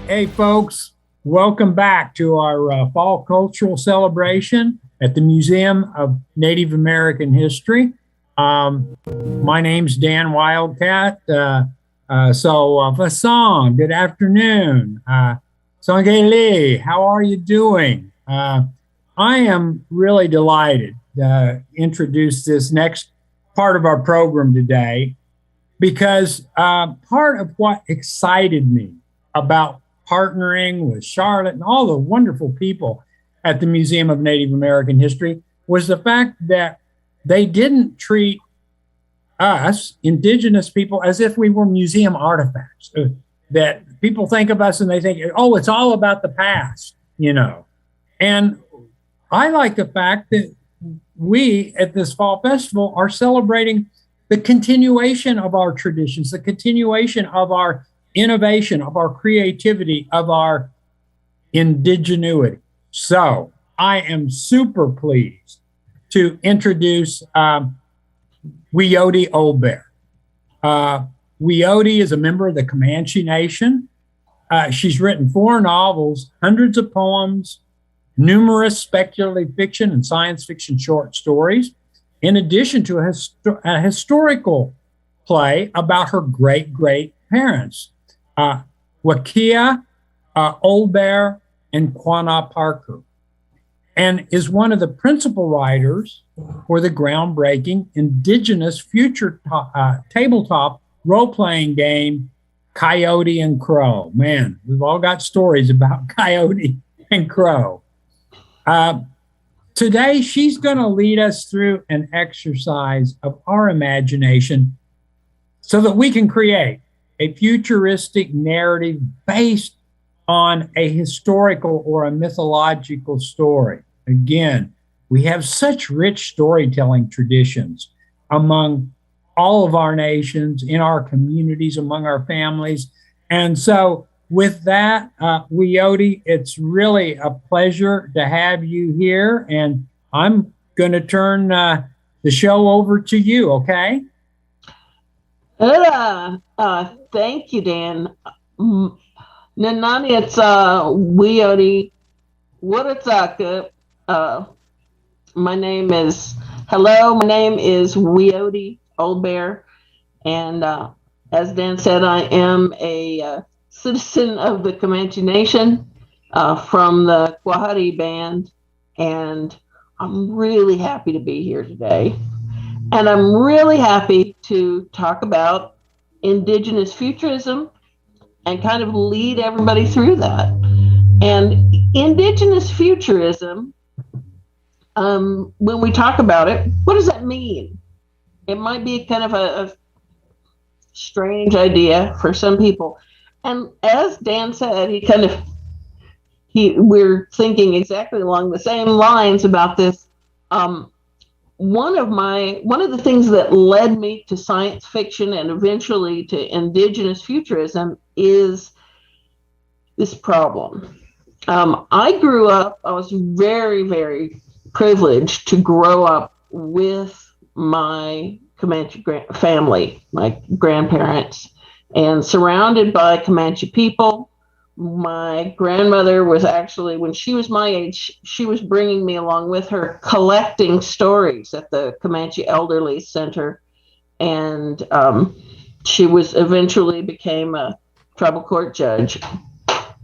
Hey, folks, welcome back to our fall cultural celebration at the Museum of Native American History. My name's Dan Wildcat. Vassan, good afternoon. Sanghe Lee, how are you doing? I am really delighted to introduce this next part of our program today because part of what excited me about partnering with Charlotte and all the wonderful people at the Museum of Native American History was the fact that they didn't treat us, indigenous people, as if we were museum artifacts. That people think of us and they think, oh, it's all about the past, you know. And I like the fact that we at this fall festival are celebrating the continuation of our traditions, the continuation of our innovation, of our creativity, of our indigenuity. So I am super pleased to introduce Wiyoti Old Bear. Wiyoti is a member of the Comanche Nation. She's written 4 novels, hundreds of poems, numerous speculative fiction and science fiction short stories, in addition to a historical play about her great-great-parents, Wakia, Old Bear, and Quanah Parker, and is one of the principal writers for the groundbreaking indigenous future tabletop role-playing game, Coyote and Crow. Man, we've all got stories about Coyote and Crow. Today, she's going to lead us through an exercise of our imagination so that we can create a futuristic narrative based on a historical or a mythological story. Again, we have such rich storytelling traditions among all of our nations, in our communities, among our families. And so with that, Wiyoti, it's really a pleasure to have you here. And I'm going to turn the show over to you, okay? Thank you, Dan. Nanani, it's Wiyoti. What it's my name is Wiyoti Old Bear. And as Dan said, I am a citizen of the Comanche Nation from the Quahari Band. And I'm really happy to be here today. And I'm really happy to talk about indigenous futurism and kind of lead everybody through that. And indigenous futurism, when we talk about it, what does that mean? It might be kind of a strange idea for some people. And as Dan said, we're thinking exactly along the same lines about this. One of the things that led me to science fiction and eventually to indigenous futurism is this problem. I was very, very privileged to grow up with my Comanche family, my grandparents, and surrounded by Comanche people. My grandmother was actually, when she was my age, she was bringing me along with her, collecting stories at the Comanche Elderly Center. And she eventually became a tribal court judge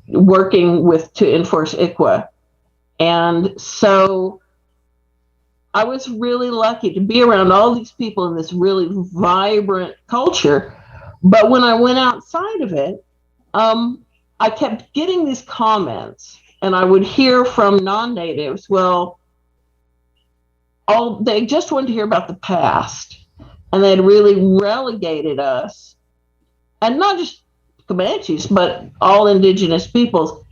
working to enforce ICWA. And so I was really lucky to be around all these people in this really vibrant culture. But when I went outside of it, I kept getting these comments, and I would hear from non-natives, they just wanted to hear about the past, and they'd really relegated us, and not just Comanches, but all indigenous peoples,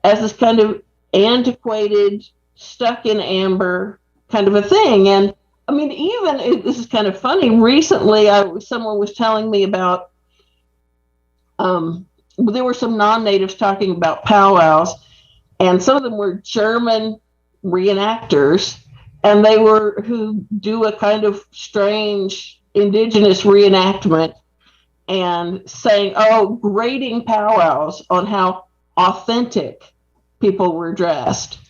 as this kind of antiquated, stuck in amber kind of a thing. And I mean, this is kind of funny. Recently, someone was telling me about, there were some non-natives talking about powwows, and some of them were German reenactors, and who do a kind of strange indigenous reenactment. and saying, oh, grading powwows on how authentic people were dressed,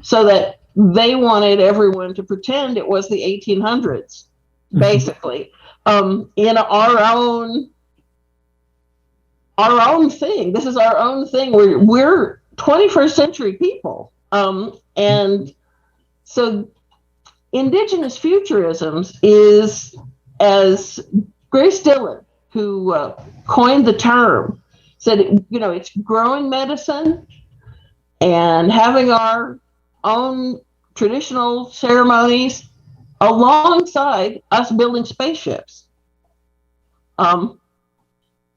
so that they wanted everyone to pretend it was the 1800s, basically, in our own thing. This is our own thing. We're 21st century people, and so indigenous futurisms is, as Grace Dillon, who coined the term, said, it's growing medicine and having our own traditional ceremonies alongside us building spaceships. I'm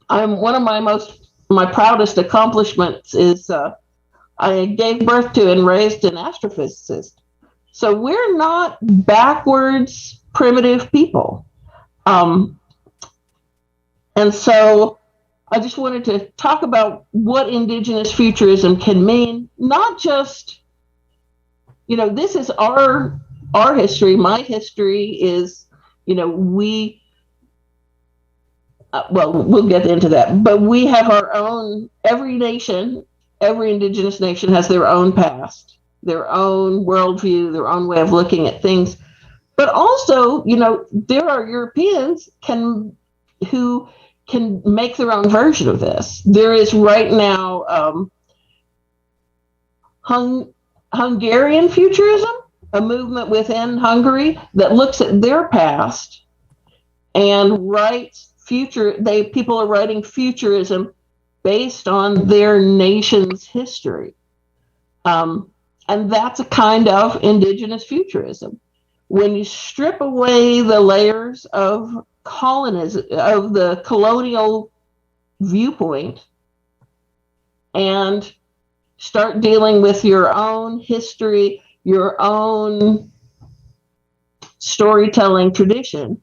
one of my proudest accomplishments is I gave birth to and raised an astrophysicist. So we're not backwards primitive people. And so I just wanted to talk about what indigenous futurism can mean, not just, this is our history. My history is, we'll get into that, but we have our own, every indigenous nation has their own past, their own worldview, their own way of looking at things. But also, there are Europeans who can make their own version of this. There is right now Hungarian futurism, a movement within Hungary that looks at their past and writes people are writing futurism based on their nation's history. And that's a kind of indigenous futurism. When you strip away the layers of of the colonial viewpoint, and start dealing with your own history, your own storytelling tradition,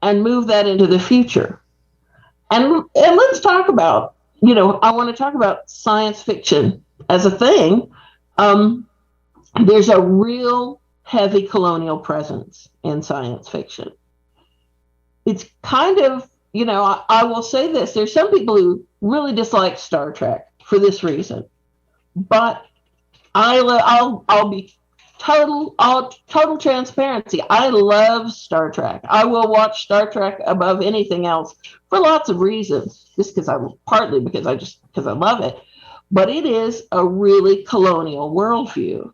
and move that into the future. And let's talk about, I want to talk about science fiction as a thing. There's a real heavy colonial presence in science fiction. It's kind of, I will say this, there's some people who really dislike Star Trek for this reason, but I'll be total transparency. I love Star Trek. I will watch Star Trek above anything else for lots of reasons, partly because I love it, but it is a really colonial worldview.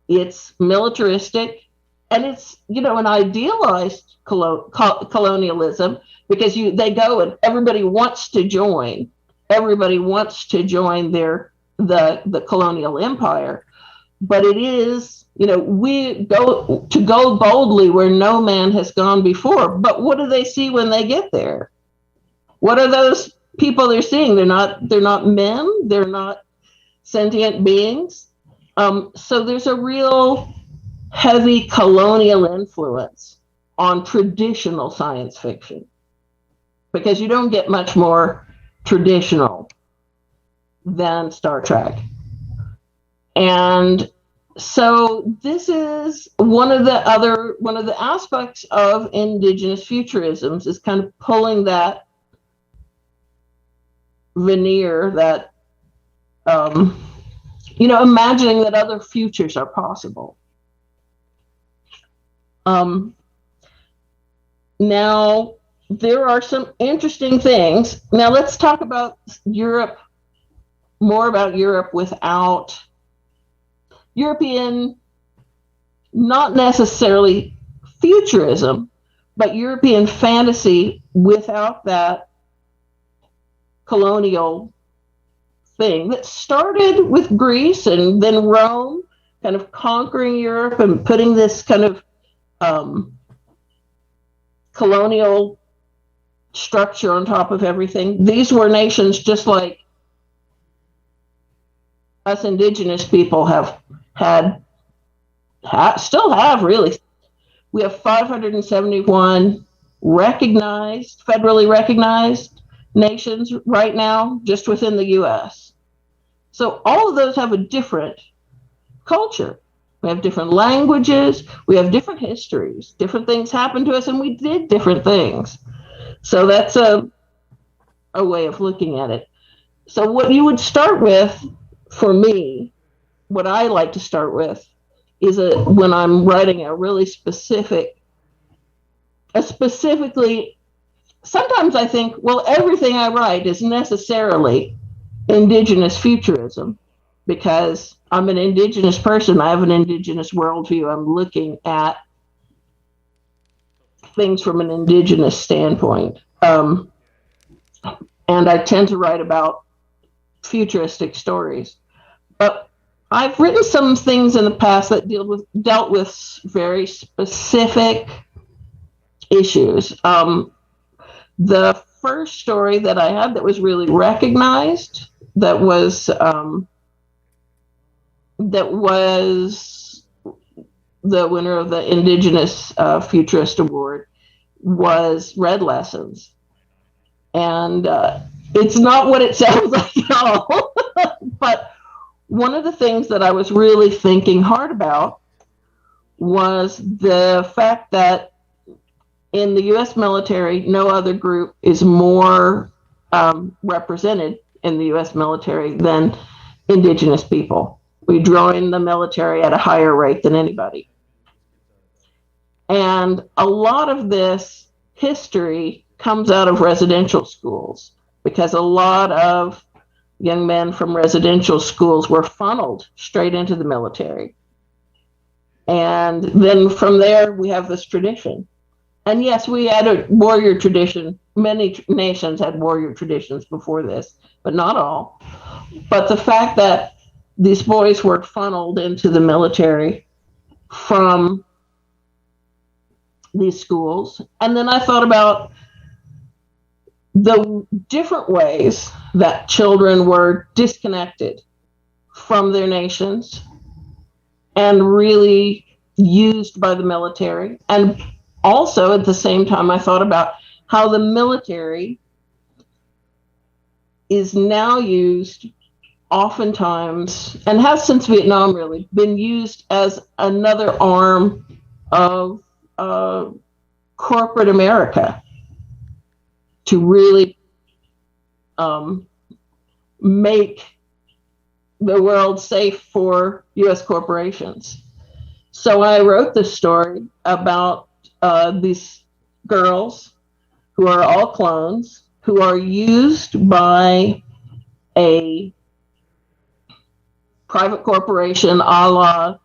It's militaristic, and it's, an idealized colonialism, because they go and everybody wants to join the colonial empire. But it is, we go boldly where no man has gone before. But what do they see when they get there? What are those people they're seeing? They're not men. They're not sentient beings. So there's a real heavy colonial influence on traditional science fiction, because you don't get much more traditional than Star Trek. And so this is one of the aspects of indigenous futurisms, is kind of pulling that veneer, that imagining that other futures are possible. Now, there are some interesting things. Now, let's talk about Europe, more about Europe without European, not necessarily futurism, but European fantasy without that colonial thing that started with Greece and then Rome, kind of conquering Europe and putting this kind of colonial structure on top of everything. These were nations just like us indigenous people still have, really. We have 571 federally recognized nations right now, just within the U.S. So all of those have a different culture. We have different languages. We have different histories. Different things happened to us, and we did different things. So that's a way of looking at it. So what you would start with, for me, what I like to start with is when I'm writing a really specifically, sometimes I think, well, everything I write is necessarily indigenous futurism because I'm an indigenous person. I have an indigenous worldview. I'm looking at things from an indigenous standpoint. And I tend to write about futuristic stories. But I've written some things in the past that dealt with very specific issues. The first story that I had that was really recognized, that was the winner of the Indigenous Futurist Award, was Red Lessons. And it's not what it sounds like at all. But one of the things that I was really thinking hard about was the fact that in the U.S. military, no other group is more represented in the U.S. military than indigenous people. We join the military at a higher rate than anybody. And a lot of this history comes out of residential schools because a lot of young men from residential schools were funneled straight into the military. And then from there, we have this tradition. And yes, we had a warrior tradition. Many nations had warrior traditions before this, but not all. But the fact that these boys were funneled into the military from these schools. And then I thought about the different ways that children were disconnected from their nations and really used by the military. And also at the same time, I thought about how the military is now used oftentimes, and has since Vietnam really, been used as another arm of corporate America to really make the world safe for U.S. corporations. So I wrote this story about these girls who are all clones, who are used by a private corporation a la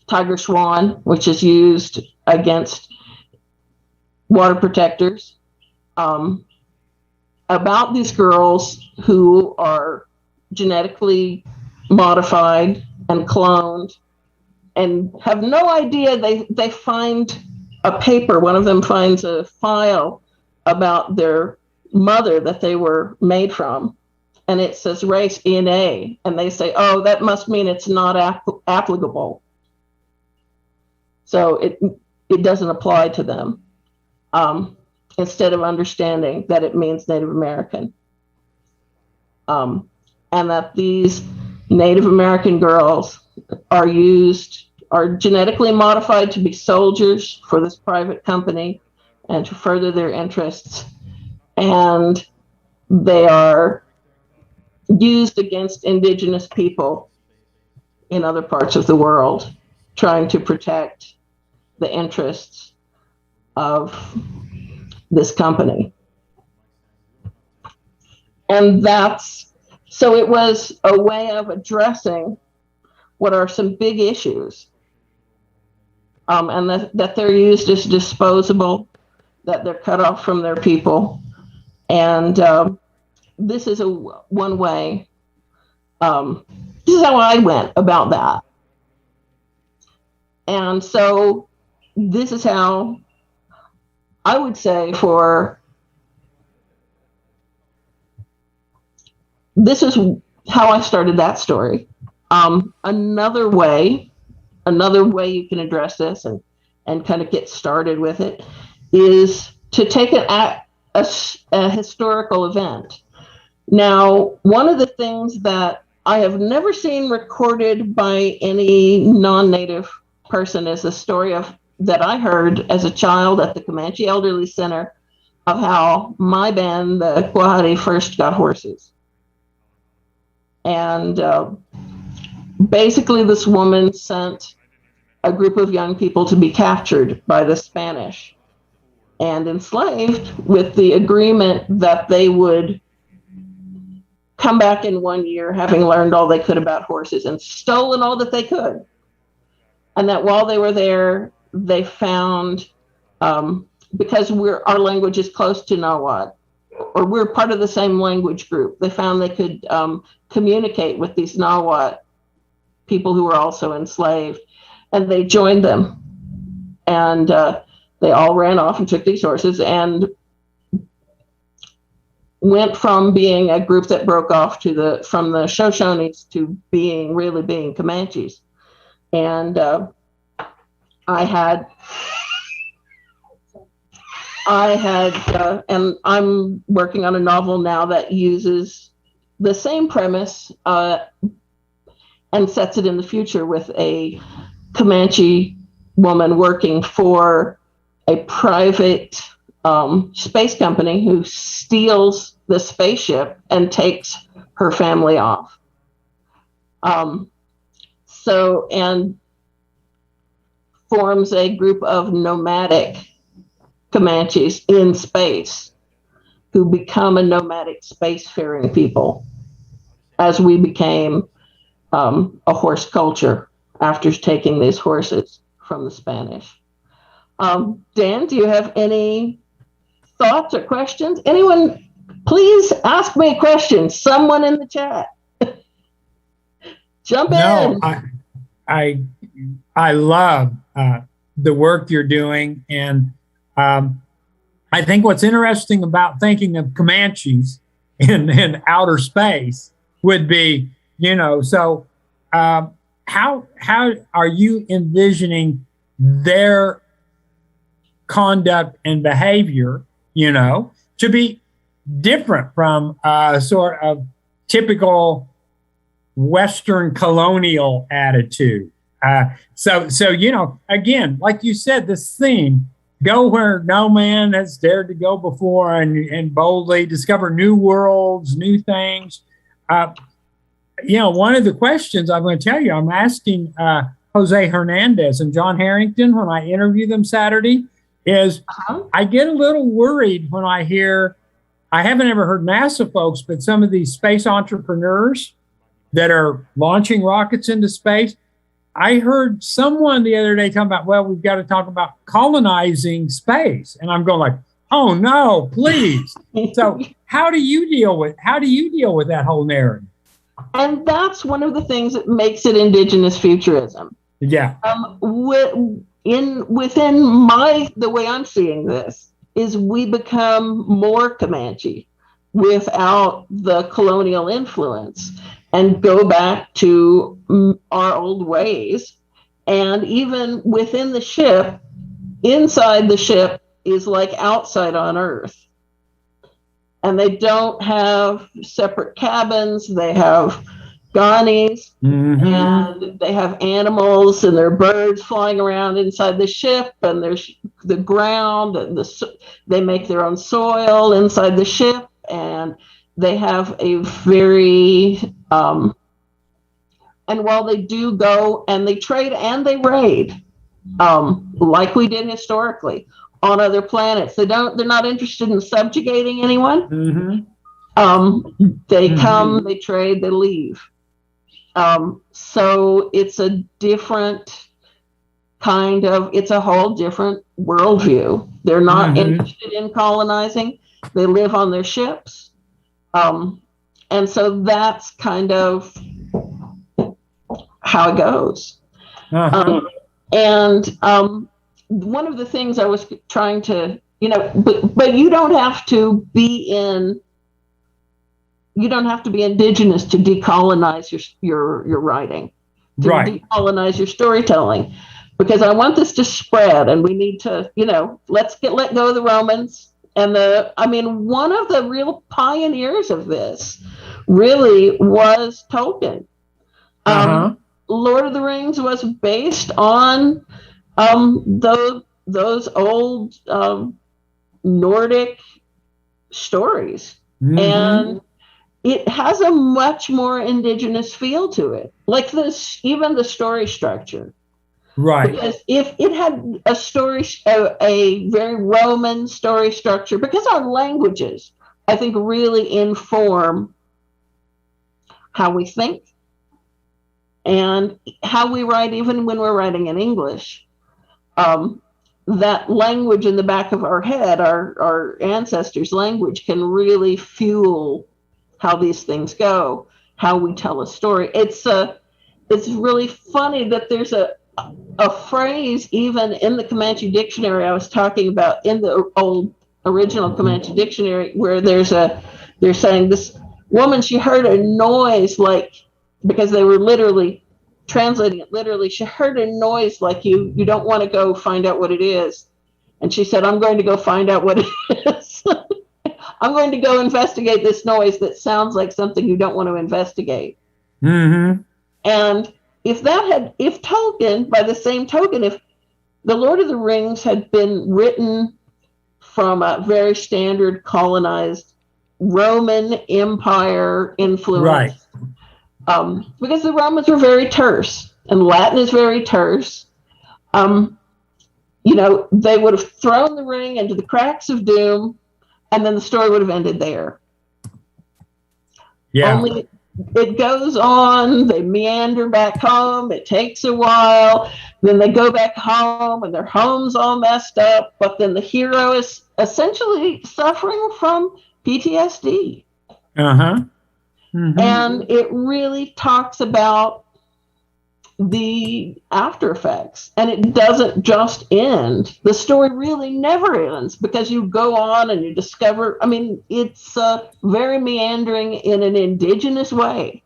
Tiger Swan, which is used against water protectors, about these girls who are genetically modified and cloned and have no idea. They find a paper. One of them finds a file about their mother that they were made from, and it says race ENA, and they say, oh, that must mean it's not applicable. So it doesn't apply to them, instead of understanding that it means Native American. And that these Native American girls are genetically modified to be soldiers for this private company and to further their interests. And they are used against indigenous people in other parts of the world, trying to protect the interests of this company. And so it was a way of addressing what are some big issues, and that they're used as disposable, that they're cut off from their people. And this is one way. This is how I went about that. And so this is how I would say this is how I started that story. Another way you can address this and kind of get started with it is to take a historical event. Now, one of the things that I have never seen recorded by any non-native person is a story of that I heard as a child at the Comanche Elderly Center of how my band, the Quahati, first got horses. And basically, this woman sent a group of young people to be captured by the Spanish and enslaved with the agreement that they would come back in 1 year having learned all they could about horses and stolen all that they could. And that while they were there, they found, because our language is close to Nahuatl, or we're part of the same language group, they found they could communicate with these Nahuatl people who were also enslaved, and they joined them. And they all ran off and took these horses and went from being a group that broke off from the Shoshones to really being Comanches. And and I'm working on a novel now that uses the same premise and sets it in the future with a Comanche woman working for a private space company who steals the spaceship and takes her family off. And forms a group of nomadic Comanches in space who become a nomadic spacefaring people as we became a horse culture after taking these horses from the Spanish. Dan, do you have any thoughts or questions? Anyone, please ask me a question. Someone in the chat. Jump in. I love the work you're doing. And I think what's interesting about thinking of Comanches in outer space would be, so how are you envisioning their conduct and behavior, to be different from sort of typical Western colonial attitude? So again, like you said, this theme, go where no man has dared to go before and boldly discover new worlds, new things. One of the questions I'm going to tell you, I'm asking Jose Hernandez and John Harrington when I interview them Saturday, is I get a little worried when I hear, I haven't ever heard NASA folks, but some of these space entrepreneurs that are launching rockets into space. I heard someone the other day talking about, well, we've got to talk about colonizing space. And I'm going like, oh no, please. So how do you deal with that whole narrative? And that's one of the things that makes it indigenous futurism. Yeah. Within the way I'm seeing this is we become more Comanche without the colonial influence and go back to our old ways. And even within the ship, inside the ship is like outside on Earth. And they don't have separate cabins. They have ganies, and they have animals, and there are birds flying around inside the ship, and there's the ground, and they make their own soil inside the ship, and they have a very and while they do go and they trade and they raid, like we did historically on other planets, they're not interested in subjugating anyone. They come, they trade, they leave. So it's a different it's a whole different worldview. They're not interested in colonizing. They live on their ships. And so that's kind of how it goes. One of the things I was trying to, but you don't have to be indigenous to decolonize your writing, to decolonize your storytelling, because I want this to spread, and we need to, let go of the Romans. And one of the real pioneers of this really was Tolkien. Uh-huh. Lord of the Rings was based on those old Nordic stories. And it has a much more indigenous feel to it, like this, even the story structure. Right. Because if it had a story, a very Roman story structure, because our languages, I think, really inform how we think and how we write, even when we're writing in English. That language in the back of our head, our ancestors' language, can really fuel how these things go, how we tell a story. It's really funny that there's a phrase even in the Comanche dictionary I was talking about, in the old original Comanche dictionary, where they're saying this woman, she heard a noise, like, because they were literally translating it literally, she heard a noise like you don't want to go find out what it is. And she said, I'm going to go find out what it is. I'm going to go investigate this noise that sounds like something you don't want to investigate. Mm-hmm. And if Tolkien, by the same token, if the Lord of the Rings had been written from a very standard colonized Roman Empire influence, Right. Because the Romans were very terse, and Latin is very terse. They would have thrown the ring into the cracks of doom, and then the story would have ended there. Yeah. Only it goes on, they meander back home, it takes a while, then they go back home, and their home's all messed up, but then the hero is essentially suffering from PTSD. Uh-huh. Mm-hmm. And it really talks about the after effects, and it doesn't just end. The story really never ends, because you go on and you discover, it's very meandering in an indigenous way.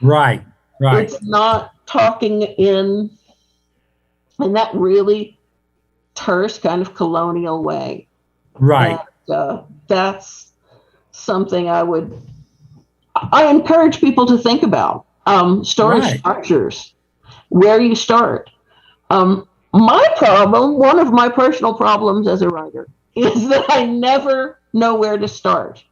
Right. It's not talking in that really terse kind of colonial way. Right. And, that's something I encourage people to think about. Story structures, where you start. One of my personal problems as a writer, is that I never know where to start.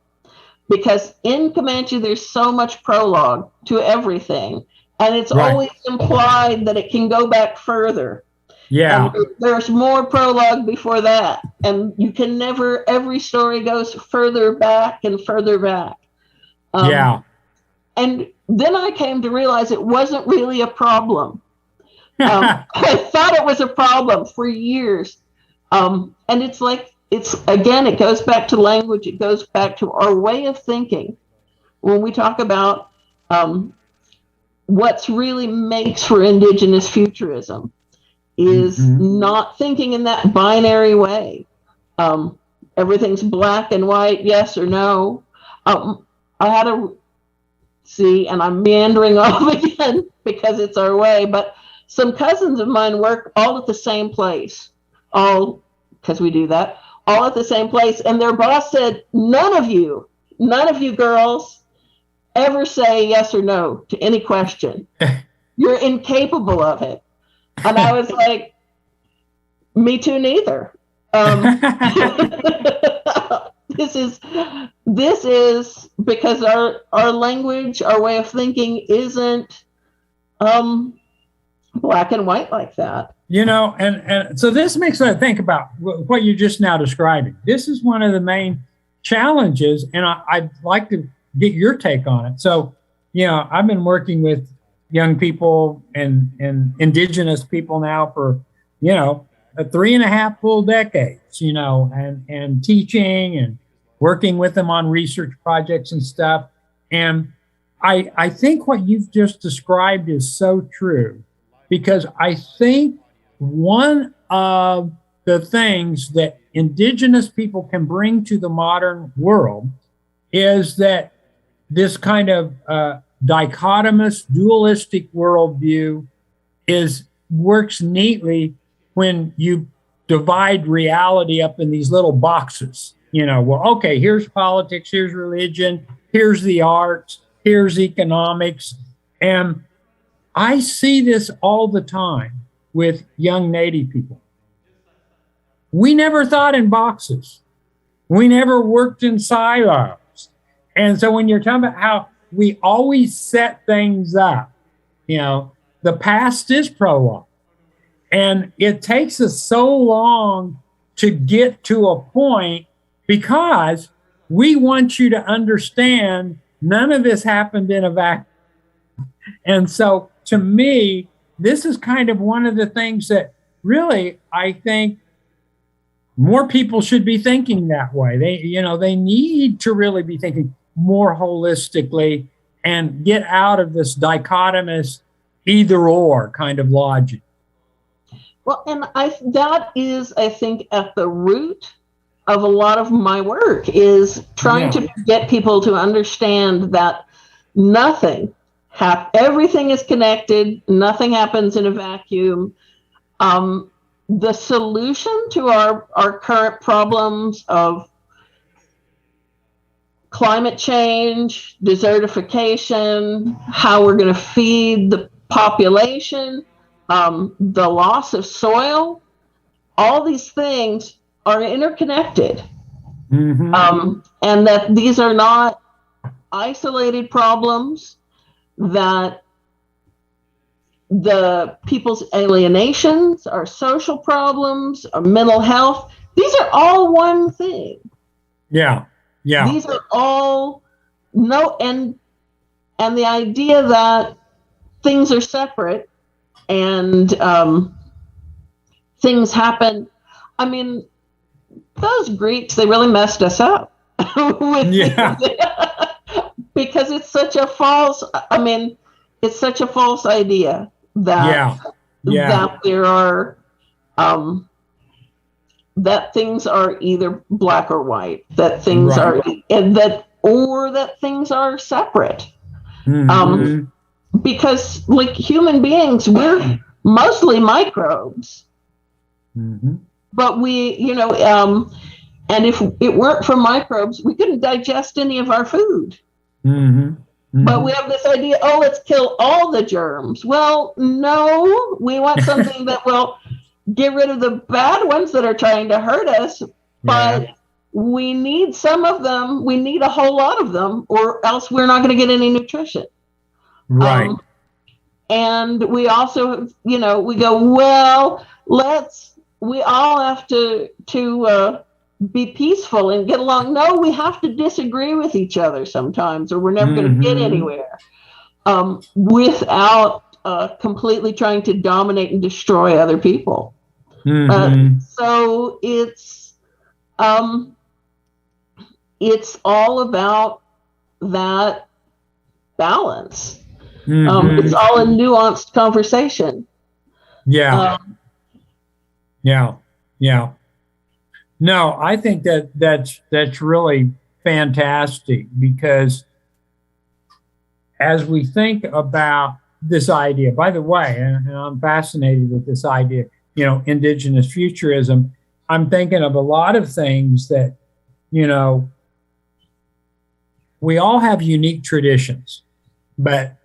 Because in Comanche, there's so much prologue to everything, and it's always implied that it can go back further. Yeah. And there's more prologue before that, and you can never, every story goes further back and further back. And then I came to realize it wasn't really a problem. I thought it was a problem for years. And it's like, it goes back to language. It goes back to our way of thinking. When we talk about what's really makes for indigenous futurism is not thinking in that binary way. Everything's black and white, yes or no. I had and I'm meandering off again because it's our way, but some cousins of mine work all at the same place, because we do that, all at the same place. And their boss said, none of you girls ever say yes or no to any question. You're incapable of it. And I was like, me too, neither. This is because our language, our way of thinking isn't black and white like that. And so this makes me think about what you're just now describing. This is one of the main challenges, and I'd like to get your take on it. So, I've been working with young people and indigenous people now for, 3.5 full decades, and teaching and working with them on research projects and stuff. And I think what you've just described is so true, because I think one of the things that indigenous people can bring to the modern world is that this kind of dichotomous, dualistic worldview works neatly when you divide reality up in these little boxes. Okay, here's politics, here's religion, here's the arts, here's economics. And I see this all the time with young Native people. We never thought in boxes. We never worked in silos. And so when you're talking about how we always set things up, the past is prologue. And it takes us so long to get to a point because we want you to understand none of this happened in a vacuum. And so to me, this is kind of one of the things that really I think more people should be thinking that way. They need to really be thinking more holistically and get out of this dichotomous either or kind of logic. Well, and that is, I think, at the root of a lot of my work is trying to get people to understand that everything is connected. Nothing happens in a vacuum. The solution to our current problems of climate change, desertification, how we're going to feed the population, the loss of soil, all these things are interconnected. Mm-hmm. And that these are not isolated problems, that the people's alienations, our social problems, our mental health, these are all one thing. Yeah. These are all and the idea that things are separate and things happen. I mean, those Greeks, they really messed us up. Because it's such a false idea that there are that things are either black or white, that things are that things are separate. Mm-hmm. Because like human beings, we're mostly microbes. Mm-hmm. But and if it weren't for microbes, we couldn't digest any of our food. Mm-hmm. Mm-hmm. But we have this idea, let's kill all the germs. Well, no, we want something that will get rid of the bad ones that are trying to hurt us. But we need some of them. We need a whole lot of them, or else we're not going to get any nutrition. Right. And we also, we go, well, we all have to be peaceful and get along. No, we have to disagree with each other sometimes, or we're never going to get anywhere without completely trying to dominate and destroy other people. Mm-hmm. So it's all about that balance. Mm-hmm. It's all a nuanced conversation. Yeah. No, I think that's really fantastic, because as we think about this idea, by the way, and I'm fascinated with this idea, indigenous futurism, I'm thinking of a lot of things that, we all have unique traditions, but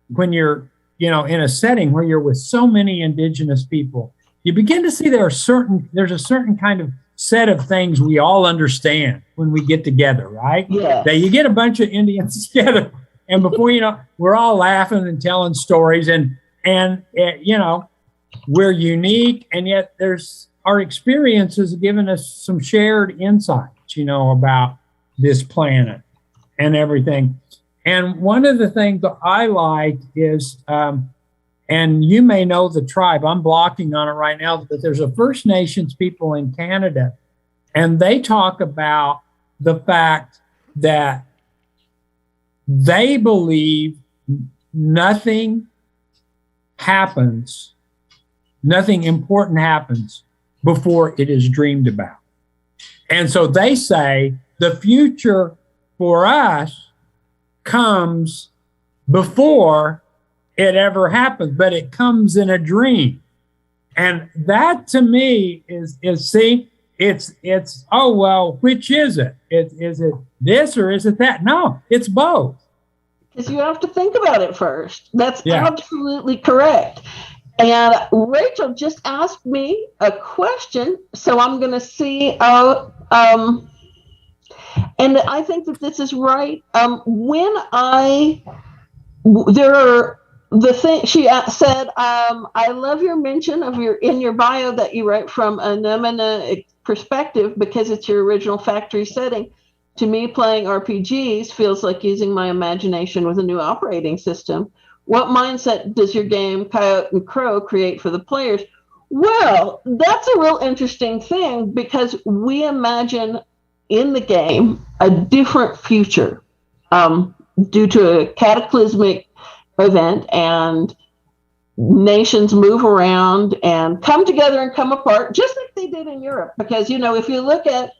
when you're, in a setting where you're with so many indigenous people, you begin to see there's a certain kind of set of things we all understand when we get together, right? Yeah. That you get a bunch of Indians together, and before you know, we're all laughing and telling stories, and we're unique, and yet our experiences have given us some shared insights, about this planet and everything. And one of the things that I like is, and you may know the tribe, I'm blocking on it right now, but there's a First Nations people in Canada, and they talk about the fact that they believe nothing important happens before it is dreamed about. And so they say the future for us comes before it ever happens, but it comes in a dream. And that to me is which is it? Is it this or is it that? No, it's both. because you have to think about it first. That's Yeah. absolutely correct. And Rachel just asked me a question, so I'm going to see. And I think that this is right. There are the thing she said. I love your mention of in your bio that you write from a Nemana perspective because it's your original factory setting. To me, playing RPGs feels like using my imagination with a new operating system. What mindset does your game Coyote and Crow create for the players? Well, that's a real interesting thing because we imagine in the game a different future due to a cataclysmic event, and nations move around and come together and come apart just like they did in Europe. Because, if you look at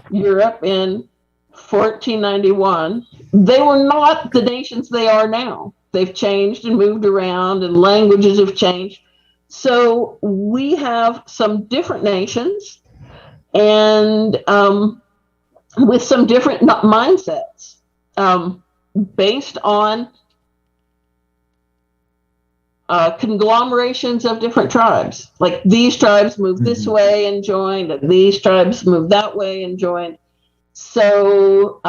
Europe in 1491, they were not the nations they are now. They've changed and moved around, and languages have changed. So we have some different nations and with some different mindsets based on conglomerations of different tribes. Like these tribes move this way and joined, and these tribes move that way and joined. So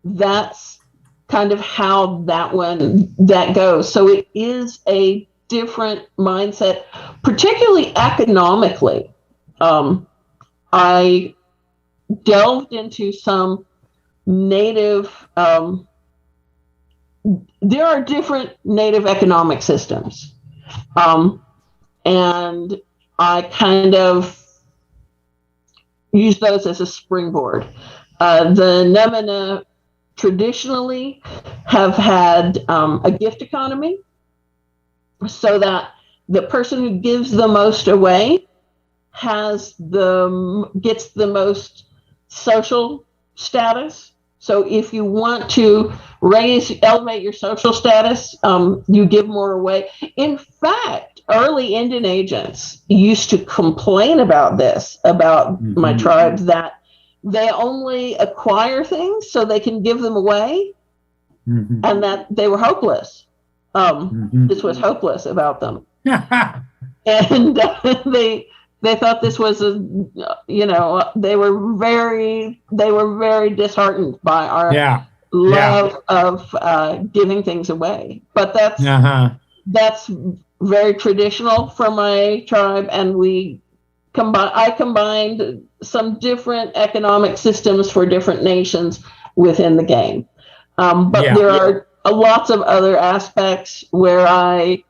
that's kind of how that goes. So it is a different mindset, particularly economically. I delved into some native, there are different native economic systems. And I kind of use those as a springboard. The Nemana traditionally have had a gift economy, so that the person who gives the most away gets the most social status. So if you want to elevate your social status, you give more away. In fact, early Indian agents used to complain about this, about my tribes, that they only acquire things so they can give them away, and that they were hopeless. This was hopeless about them. And they thought this was they were very disheartened by our love of giving things away. But that's very traditional for my tribe, and I combined some different economic systems for different nations within the game. But there are lots of other aspects where I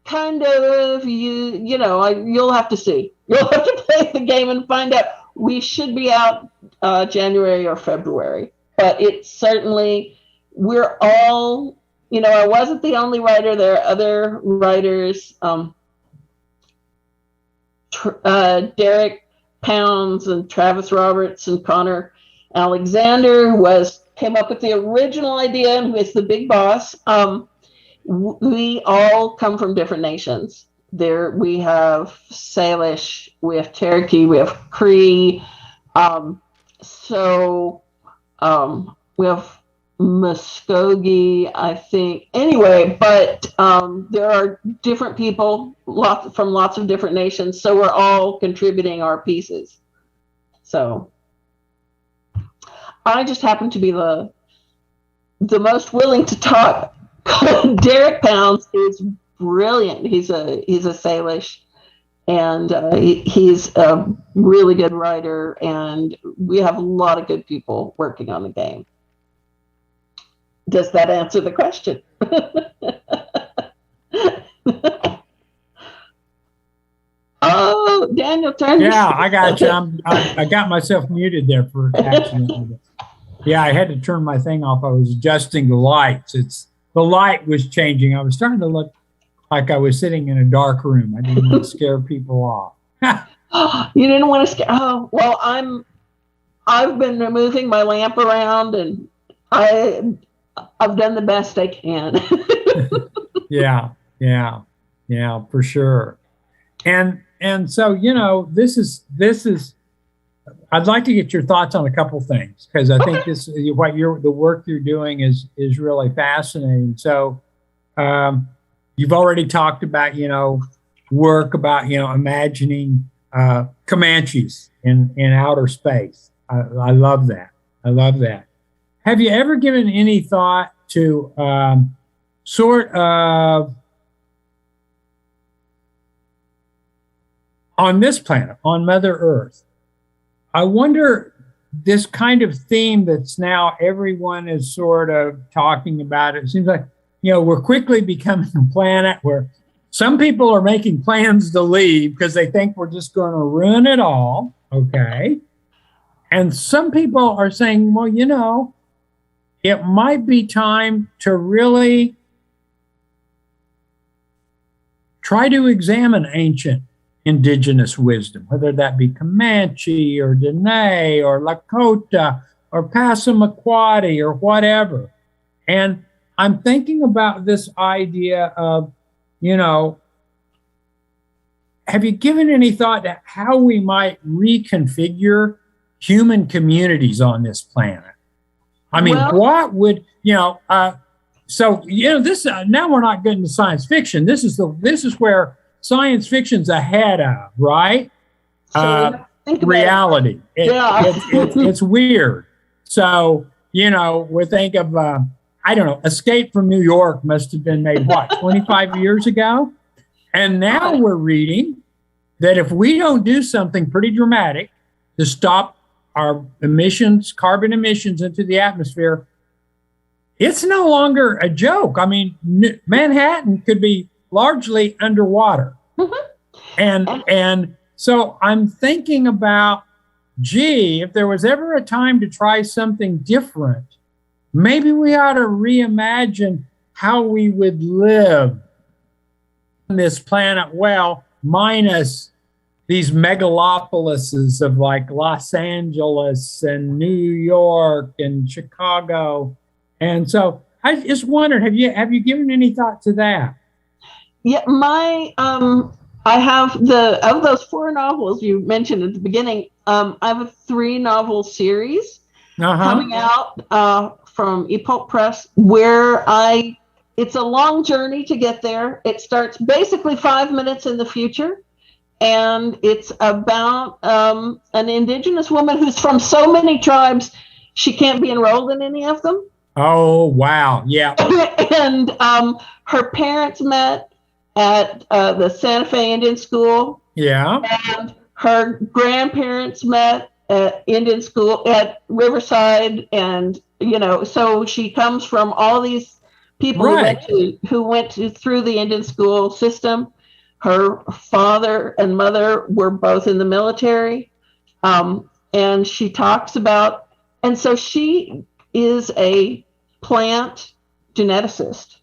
kind of, you'll have to see. You'll have to play the game and find out. We should be out January or February. But it's certainly, we're all, I wasn't the only writer. There are other writers. Derek Pounds and Travis Roberts and Connor Alexander came up with the original idea, and who is the big boss. We all come from different nations. We have Salish, we have Cherokee, we have Cree. We have Muskogee, I think. Anyway, but there are different people from lots of different nations, so we're all contributing our pieces. So I just happen to be the most willing to talk. Derek Pounds is brilliant. He's a Salish, and he's a really good writer, and we have a lot of good people working on the game. Does that answer the question? Oh, Daniel, turn. Yeah, I got you. I got myself muted there for accident. Yeah, I had to turn my thing off. I was adjusting the lights. The light was changing. I was starting to look like I was sitting in a dark room. I didn't want to scare people off. You didn't want to scare? Oh, well, I've been moving my lamp around, and I've done the best I can. Yeah, for sure. And so, this is I'd like to get your thoughts on a couple things because I think this the work you're doing is really fascinating. So you've already talked about work about imagining Comanches in outer space. I love that. I love that. Have you ever given any thought to sort of on this planet, on Mother Earth? I wonder this kind of theme that's now everyone is sort of talking about. It seems like, we're quickly becoming a planet where some people are making plans to leave because they think we're just going to ruin it all. Okay. And some people are saying, well, it might be time to really try to examine ancient indigenous wisdom, whether that be Comanche or Dene or Lakota or Passamaquoddy or whatever. And I'm thinking about this idea of, have you given any thought to how we might reconfigure human communities on this planet? I mean, what would, this, now we're not getting to science fiction. This is where science fiction's ahead of, right? Reality. It's weird. So, we think of, I don't know, Escape from New York must have been made, 25 years ago? And now we're reading that if we don't do something pretty dramatic to stop our emissions, carbon emissions into the atmosphere, it's no longer a joke. I mean, Manhattan could be largely underwater. Mm-hmm. And so I'm thinking about, if there was ever a time to try something different, maybe we ought to reimagine how we would live on this planet, minus these megalopolises of like Los Angeles and New York and Chicago. And so I just wondered, have you given any thought to that? Yeah, I have of those 4 novels you mentioned at the beginning, I have a 3-novel series coming out from Epoch Press where it's a long journey to get there. It starts basically 5 minutes in the future. And it's about an indigenous woman who's from so many tribes, she can't be enrolled in any of them. Oh, wow. Yeah. And her parents met at the Santa Fe Indian School. Yeah. And her grandparents met at Indian School at Riverside. And, so she comes from all these people who went through the Indian school system. Her father and mother were both in the military. And she talks about, and so she is a plant geneticist.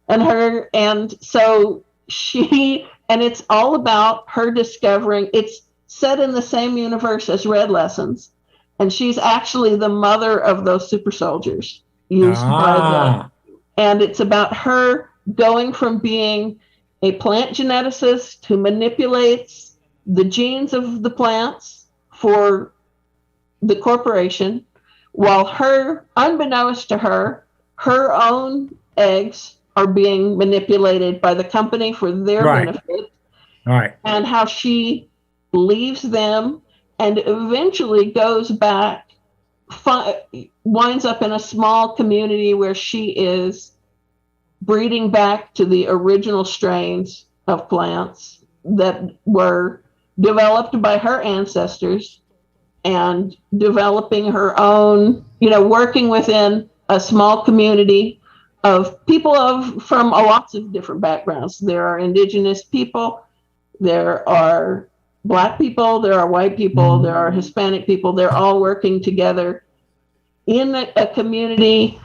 And so it's all about her discovering, it's set in the same universe as Red Lessons. And she's actually the mother of those super soldiers used by them. And it's about her going from being a plant geneticist who manipulates the genes of the plants for the corporation, while unbeknownst to her own eggs are being manipulated by the company for their benefit. Right. And how she leaves them and eventually goes back, winds up in a small community where she is breeding back to the original strains of plants that were developed by her ancestors, and developing her own, working within a small community of people from lots of different backgrounds. There are indigenous people, there are Black people, there are white people, there are Hispanic people. They're all working together in a community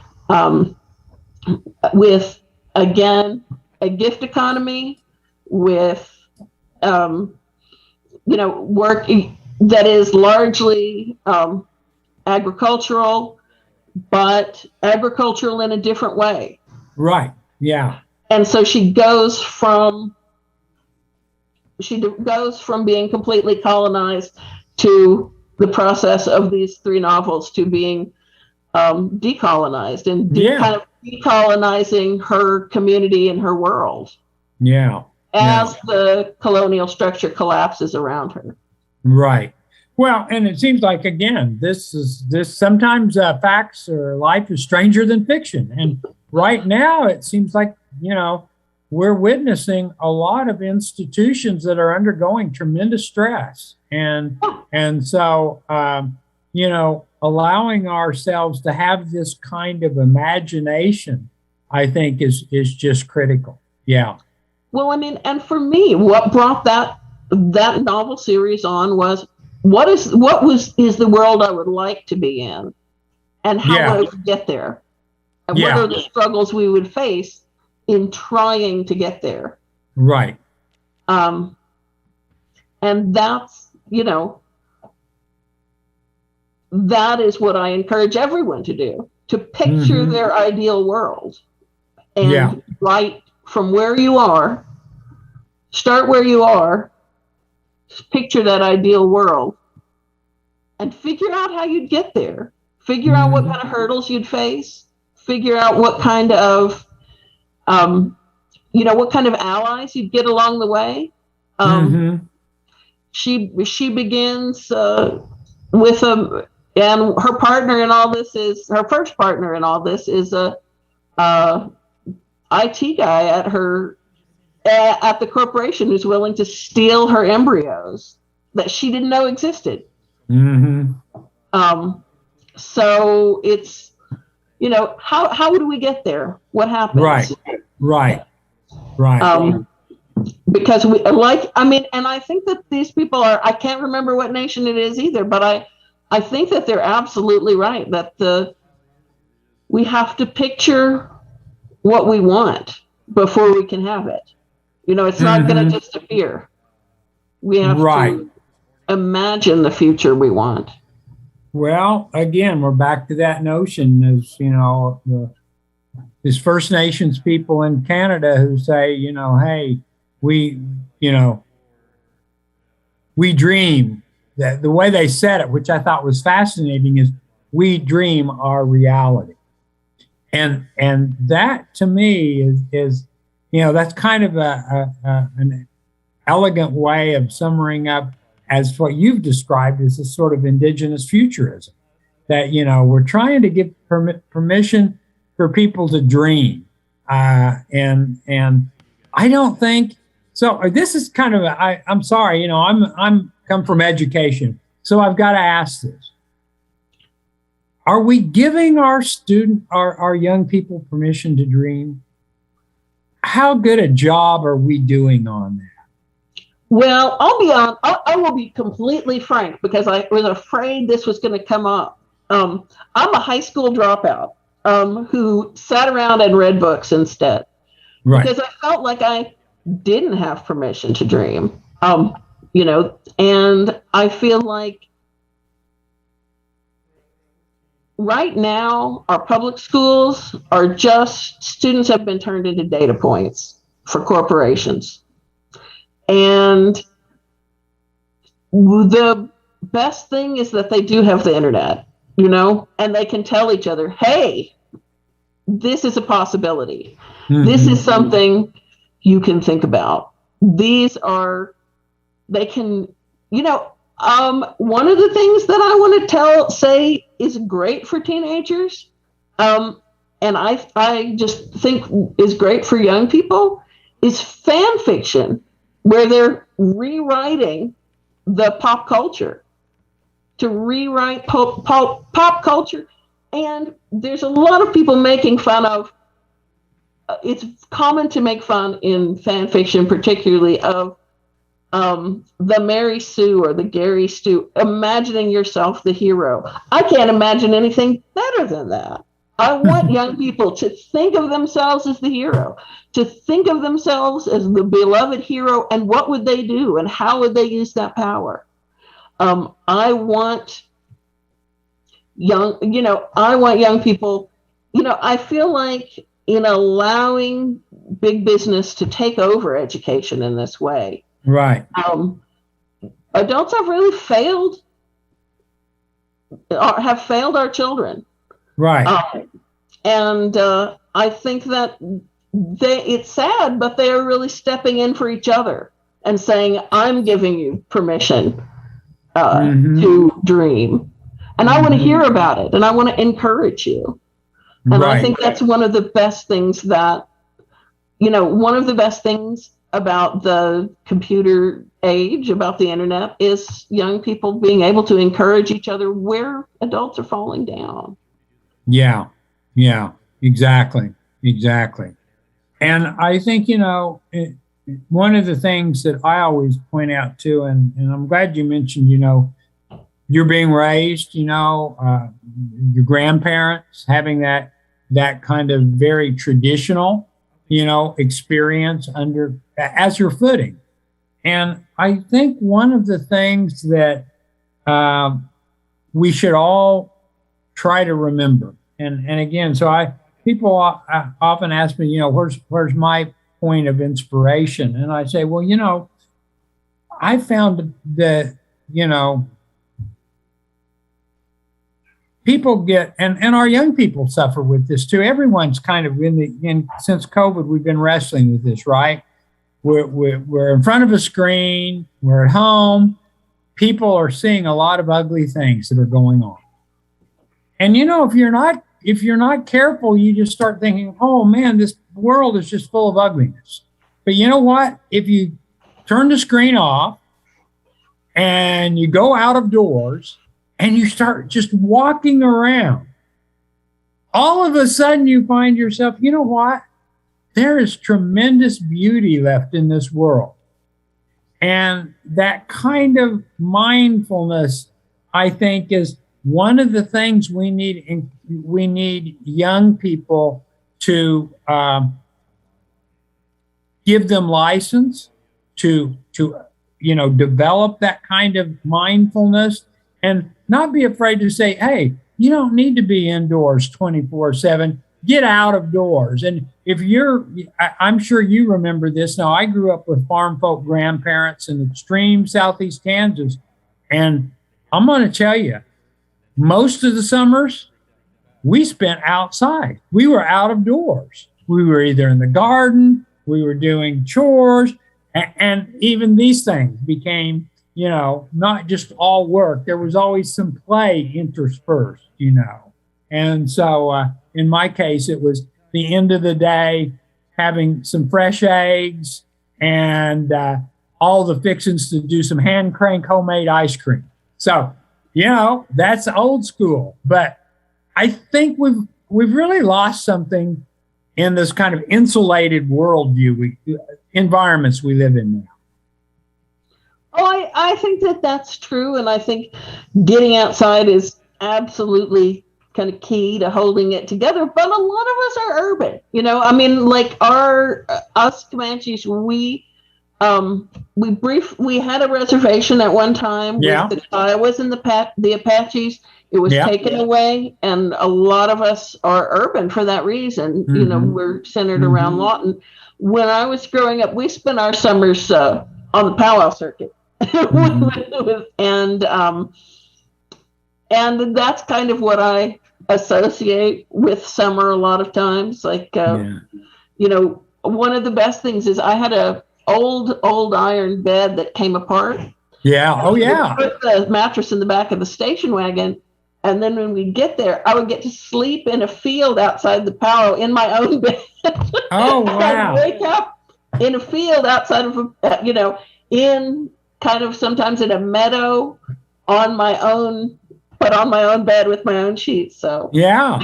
with, again, a gift economy, with work that is largely agricultural, but agricultural in a different way. Right. Yeah. And so she goes from being completely colonized to the process of these three novels to being decolonized and kind of decolonizing her community and her world. Yeah. As the colonial structure collapses around her. Right. Well, and it seems like, again, this sometimes facts or life is stranger than fiction. And right now it seems like, we're witnessing a lot of institutions that are undergoing tremendous stress. And so, allowing ourselves to have this kind of imagination, I think is just critical. Yeah. Well, I mean, and for me, what brought that novel series on was what is the world I would like to be in, and how would I get there, and what are the struggles we would face in trying to get there. Right. And that's, that is what I encourage everyone to do, to picture their ideal world and write from where you are, start where you are, picture that ideal world, and figure out how you'd get there. Figure out what kind of hurdles you'd face. Figure out what kind of, what kind of allies you'd get along the way. She begins with and her partner in all this is her first partner in all this is a IT guy at the corporation who's willing to steal her embryos that she didn't know existed. So it's, how would we get there? What happens? Right. Because and I think that these people I can't remember what nation it is either, but I think that they're absolutely right that we have to picture what we want before we can have it. It's not going to just appear. We have to imagine the future we want. Well, again, we're back to that notion as, these First Nations people in Canada who say, hey, we dream. That the way they said it, which I thought was fascinating, is we dream our reality. And that to me is that's kind of an elegant way of summing up as what you've described as a sort of indigenous futurism, that, we're trying to give permission for people to dream. And I don't think, so this is kind of, I'm sorry, I'm come from education. So I've got to ask this. Are we giving our young people permission to dream? How good a job are we doing on that? Well, I will be completely frank because I was afraid this was going to come up. I'm a high school dropout who sat around and read books instead. Right. Because I felt like I didn't have permission to dream. And I feel like right now our public schools are just, students have been turned into data points for corporations. And the best thing is that they do have the internet, and they can tell each other, hey, this is a possibility. This is something you can think about. They can, one of the things that I want to say is great for teenagers, and I just think is great for young people, is fan fiction, where they're rewriting the pop culture, to rewrite pop culture. And there's a lot of people making fun of, it's common to make fun in fan fiction, particularly of the Mary Sue or the Gary Stu, imagining yourself the hero. I can't imagine anything better than that. I want young people to think of themselves as the hero, to think of themselves as the beloved hero, and what would they do and how would they use that power? I want young people, I feel like in allowing big business to take over education in this way, right. Adults have really failed have failed our children. Right. And I think that it's sad, but they are really stepping in for each other and saying, I'm giving you permission to dream. And I want to hear about it, and I want to encourage you. And I think that's one of the best things that, one of the best things about the computer age, about the internet, is young people being able to encourage each other where adults are falling down. Yeah, exactly. And I think, one of the things that I always point out too, and I'm glad you mentioned, you're being raised, your grandparents having that kind of very traditional, experience as your footing. And I think one of the things that we should all try to remember, and again, so people often ask me, where's my point of inspiration? And I say, well, I found that, people get, and our young people suffer with this too. Everyone's kind of since COVID, we've been wrestling with this, right? We're in front of a screen, we're at home, people are seeing a lot of ugly things that are going on. And if you're not careful, you just start thinking, oh man, this world is just full of ugliness. But you know what? If you turn the screen off and you go out of doors and you start just walking around, all of a sudden you find yourself, you know what? There is tremendous beauty left in this world. And that kind of mindfulness, I think, is one of the things we need. We need young people to give them license to develop that kind of mindfulness, and not be afraid to say, hey, you don't need to be indoors 24/7. Get out of doors. And if I'm sure you remember this. Now, I grew up with farm folk grandparents in extreme Southeast Kansas. And I'm going to tell you, most of the summers we spent outside. We were out of doors. We were either in the garden, we were doing chores, and even these things became, not just all work. There was always some play interspersed, And so in my case, it was the end of the day, having some fresh eggs and all the fixings to do some hand crank homemade ice cream. So, that's old school. But I think we've really lost something in this kind of insulated worldview, environments we live in now. Oh, I think that's true. And I think getting outside is absolutely kind of key to holding it together. But a lot of us are urban, like us Comanches, we had a reservation at one time with the Kiowas and the Apaches. It was taken away, and a lot of us are urban for that reason. We're centered around Lawton. When I was growing up, we spent our summers on the powwow circuit. And that's kind of what I associate with summer a lot of times. Like, one of the best things is I had a old iron bed that came apart. Yeah. Oh, yeah. Put the mattress in the back of the station wagon. And then when we get there, I would get to sleep in a field outside the powwow in my own bed. Oh, wow. I'd wake up in a field outside of, in kind of sometimes in a meadow on my own bed with my own sheets. So yeah,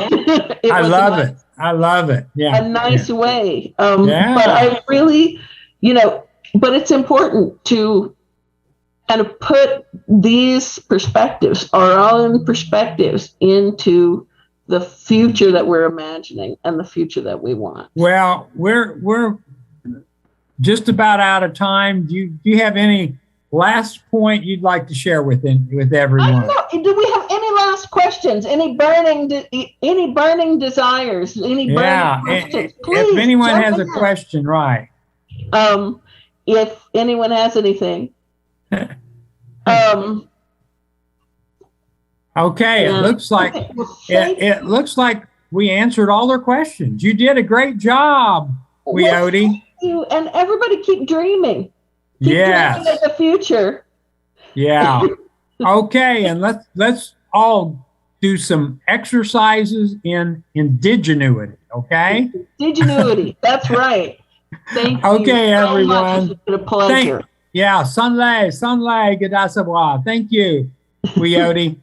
I love it. I love it. Yeah. A nice way. But I really, but it's important to kind of put these perspectives, our own perspectives, into the future that we're imagining and the future that we want. Well, we're just about out of time. Do you have any last point you'd like to share with everyone? I don't know. Do we have any last questions? Any burning desires? Any burning questions? Please, if anyone has a question, right? If anyone has anything. Okay, it Yeah. looks like Okay, well, thank it looks like we answered all their questions. You did a great job, well, Leotie. thank you. And everybody keep dreaming. Keep dreaming of Yes. the future. Yeah. Okay, and let's all do some exercises in indigenuity, okay? Ingenuity. That's right. Thank you Okay, so much. everyone. It's been a pleasure. Yeah, Sunlay, Sunlay, Gadasawa. Thank you, Leotie.